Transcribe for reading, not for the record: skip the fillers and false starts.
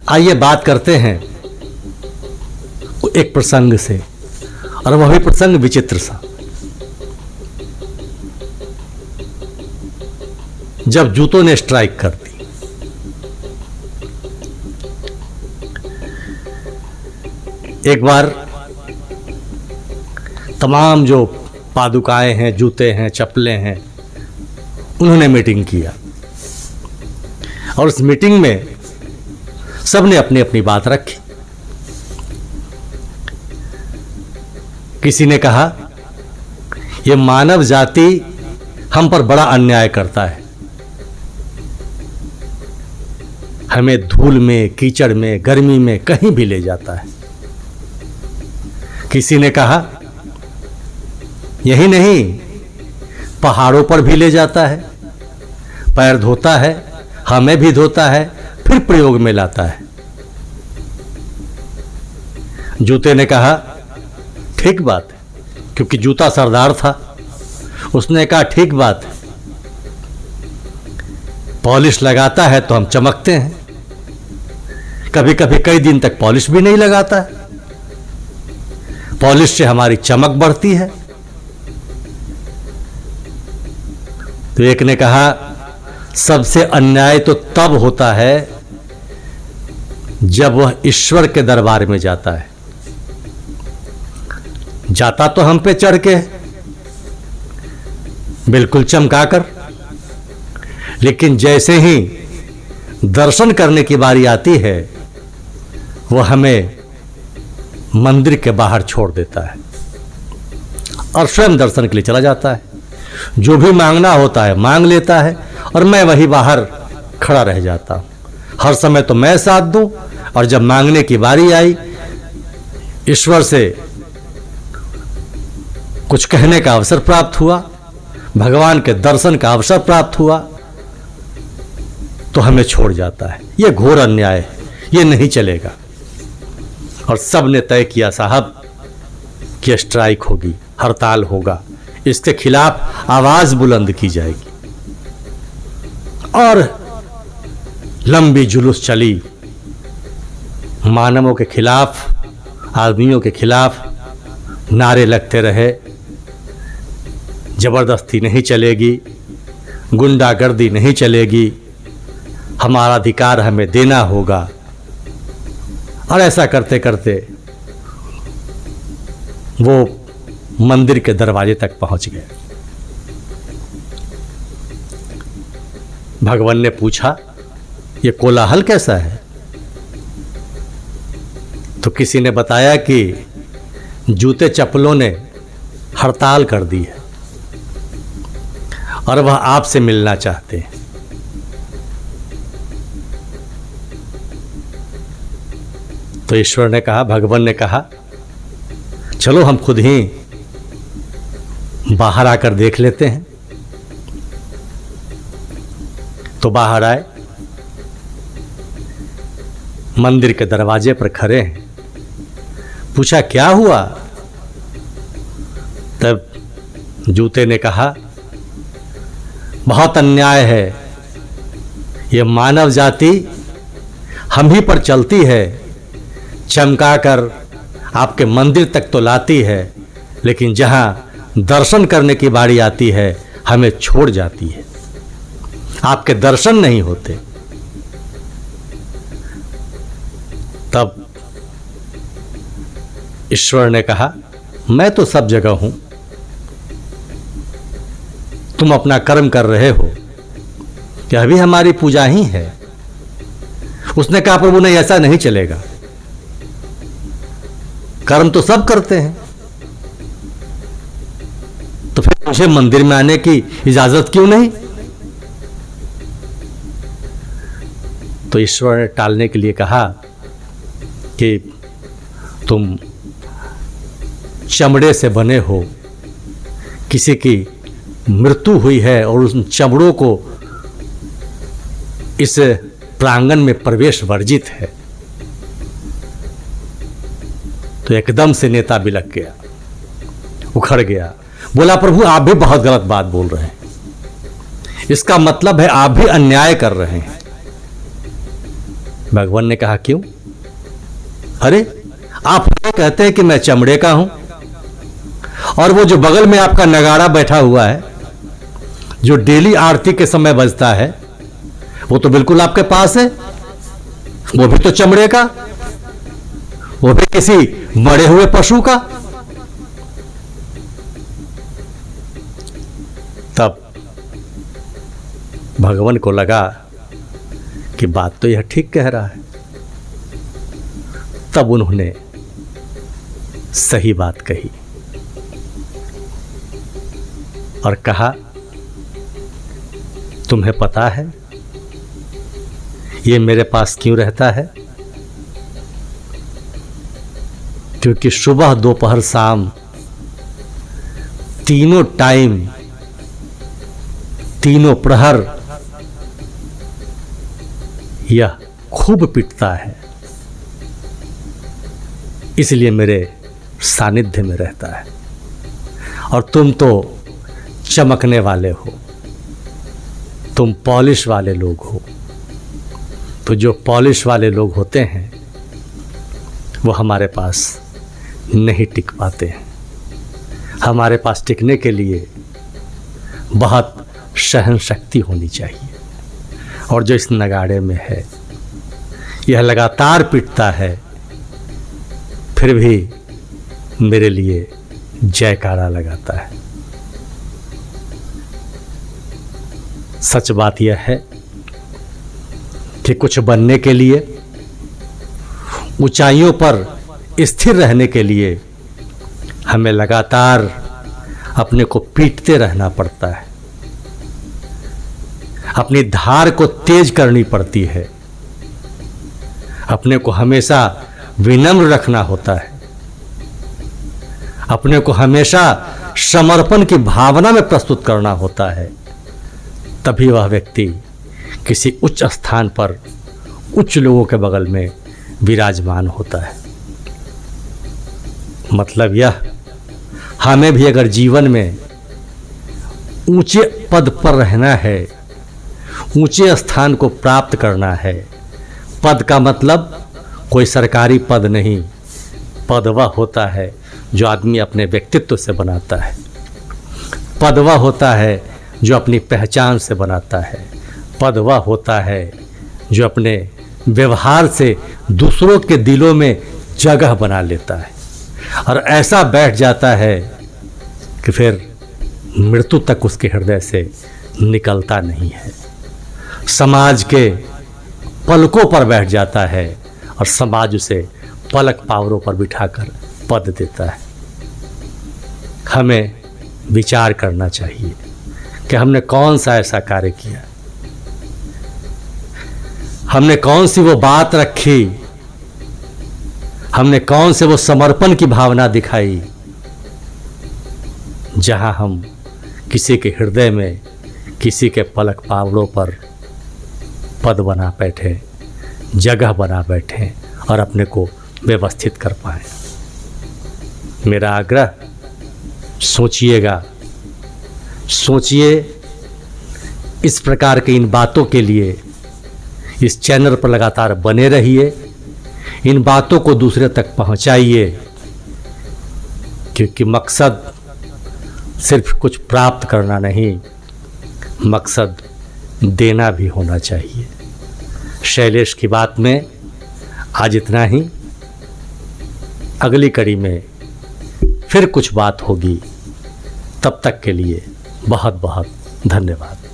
आइए बात करते हैं एक प्रसंग से, और वह भी प्रसंग विचित्र सा। जब जूतों ने स्ट्राइक कर दी, एक बार तमाम जो पादुकाएं हैं, जूते हैं, चप्पलें हैं, उन्होंने मीटिंग किया और उस मीटिंग में सबने अपनी अपनी बात रखी। किसी ने कहा यह मानव जाति हम पर बड़ा अन्याय करता है, हमें धूल में, कीचड़ में, गर्मी में कहीं भी ले जाता है। किसी ने कहा यही नहीं, पहाड़ों पर भी ले जाता है, पैर धोता है, हमें भी धोता है, फिर प्रयोग में लाता है। जूते ने कहा ठीक बात है, क्योंकि जूता सरदार था। उसने कहा ठीक बात है, पॉलिश लगाता है तो हम चमकते हैं, कभी कभी कई दिन तक पॉलिश भी नहीं लगाता है, पॉलिश से हमारी चमक बढ़ती है। तो एक ने कहा सबसे अन्याय तो तब होता है जब वह ईश्वर के दरबार में जाता है। जाता तो हम पे चढ़ के, बिल्कुल चमकाकर, लेकिन जैसे ही दर्शन करने की बारी आती है वह हमें मंदिर के बाहर छोड़ देता है और स्वयं दर्शन के लिए चला जाता है। जो भी मांगना होता है मांग लेता है और मैं वही बाहर खड़ा रह जाता हूं। हर समय तो मैं साथ दूं, और जब मांगने की बारी आई, ईश्वर से कुछ कहने का अवसर प्राप्त हुआ, भगवान के दर्शन का अवसर प्राप्त हुआ, तो हमें छोड़ जाता है। यह घोर अन्याय है, यह नहीं चलेगा। और सब ने तय किया साहब कि स्ट्राइक होगी, हड़ताल होगा, इसके खिलाफ आवाज बुलंद की जाएगी। और लंबी जुलूस चली, मानवों के खिलाफ, आदमियों के खिलाफ नारे लगते रहे, जबरदस्ती नहीं चलेगी, गुंडागर्दी नहीं चलेगी, हमारा अधिकार हमें देना होगा। और ऐसा करते करते वो मंदिर के दरवाजे तक पहुंच गए। भगवान ने पूछा ये कोलाहल कैसा है? तो किसी ने बताया कि जूते चप्पलों ने हड़ताल कर दी है और वह आपसे मिलना चाहते हैं। तो ईश्वर ने कहा, भगवान ने कहा चलो हम खुद ही बाहर आकर देख लेते हैं। तो बाहर आए, मंदिर के दरवाजे पर खड़े हैं। पूछा क्या हुआ? तब जूते ने कहा बहुत अन्याय है, यह मानव जाति हम ही पर चलती है, चमकाकर आपके मंदिर तक तो लाती है, लेकिन जहां दर्शन करने की बारी आती है हमें छोड़ जाती है, आपके दर्शन नहीं होते। तब ईश्वर ने कहा मैं तो सब जगह हूं, तुम अपना कर्म कर रहे हो, यह भी हमारी पूजा ही है। उसने कहा प्रभु नहीं, ऐसा नहीं चलेगा, कर्म तो सब करते हैं, तो फिर मुझे मंदिर में आने की इजाजत क्यों नहीं? तो ईश्वर ने टालने के लिए कहा कि तुम चमड़े से बने हो, किसी की मृत्यु हुई है और उन चमड़ों को इस प्रांगण में प्रवेश वर्जित है। तो एकदम से नेता बिलक गया, उखड़ गया, बोला प्रभु आप भी बहुत गलत बात बोल रहे हैं, इसका मतलब है आप भी अन्याय कर रहे हैं। भगवान ने कहा क्यों? अरे आप कहते हैं कि मैं चमड़े का हूं, और वो जो बगल में आपका नगाड़ा बैठा हुआ है जो डेली आरती के समय बजता है वो तो बिल्कुल आपके पास है, वो भी तो चमड़े का, वो भी किसी मरे हुए पशु का। तब भगवान को लगा कि बात तो यह ठीक कह रहा है। तब उन्होंने सही बात कही और कहा, तुम्हें पता है ये मेरे पास क्यों रहता है? क्योंकि सुबह दोपहर शाम तीनों टाइम, तीनों प्रहर यह खूब पिटता है, इसलिए मेरे सानिध्य में रहता है। और तुम तो चमकने वाले हो, तुम पॉलिश वाले लोग हो। तो जो पॉलिश वाले लोग होते हैं वो हमारे पास नहीं टिक पाते हैं। हमारे पास टिकने के लिए बहुत सहन शक्ति होनी चाहिए। और जो इस नगाड़े में है यह लगातार पिटता है, फिर भी मेरे लिए जयकारा लगाता है। सच बात यह है कि कुछ बनने के लिए, ऊंचाइयों पर स्थिर रहने के लिए हमें लगातार अपने को पीटते रहना पड़ता है, अपनी धार को तेज करनी पड़ती है, अपने को हमेशा विनम्र रखना होता है, अपने को हमेशा समर्पण की भावना में प्रस्तुत करना होता है। तभी वह व्यक्ति किसी उच्च स्थान पर उच्च लोगों के बगल में विराजमान होता है। मतलब यह, हमें भी अगर जीवन में ऊंचे पद पर रहना है, ऊंचे स्थान को प्राप्त करना है, पद का मतलब कोई सरकारी पद नहीं, पद वह होता है जो आदमी अपने व्यक्तित्व से बनाता है, पद वह होता है जो अपनी पहचान से बनाता है, पद वह होता है जो अपने व्यवहार से दूसरों के दिलों में जगह बना लेता है और ऐसा बैठ जाता है कि फिर मृत्यु तक उसके हृदय से निकलता नहीं है। समाज के पलकों पर बैठ जाता है और समाज उसे पलक पावरों पर बिठाकर पद देता है। हमें विचार करना चाहिए कि हमने कौन सा ऐसा कार्य किया, हमने कौन सी वो बात रखी, हमने कौन से वो समर्पण की भावना दिखाई जहां हम किसी के हृदय में, किसी के पलक पावड़ों पर पद बना बैठे, जगह बना बैठे और अपने को व्यवस्थित कर पाए। मेरा आग्रह, सोचिएगा, सोचिए, इस प्रकार की इन बातों के लिए इस चैनल पर लगातार बने रहिए, इन बातों को दूसरे तक पहुंचाइए, क्योंकि मकसद सिर्फ कुछ प्राप्त करना नहीं, मकसद देना भी होना चाहिए। शैलेश की बात में आज इतना ही। अगली कड़ी में फिर कुछ बात होगी। तब तक के लिए बहुत बहुत धन्यवाद।